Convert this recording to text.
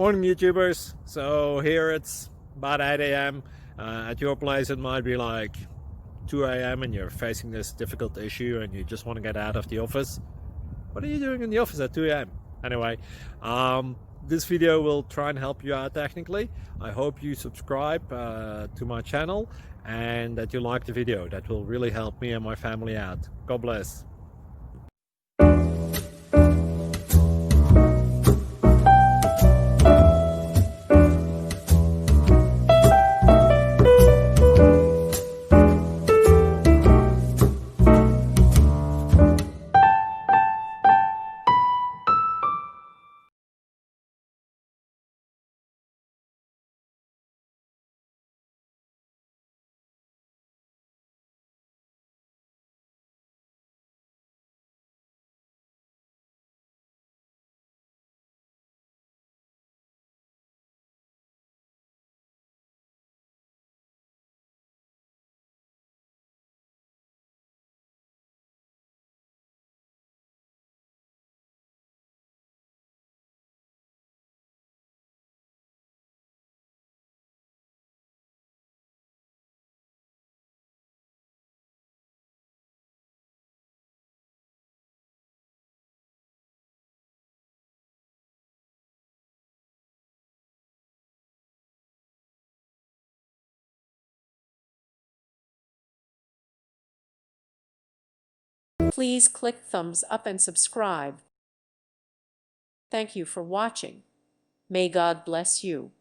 Morning YouTubers. So here it's about 8 a.m. At your place it might be like 2 a.m. and you're facing this difficult issue and you just want to get out of the office. What are you doing in the office at 2 a.m.? Anyway, this video will try and help you out technically. I hope you subscribe to my channel and that you like the video. That will really help me and my family out. God bless. Please click thumbs up and subscribe. Thank you for watching. May God bless you.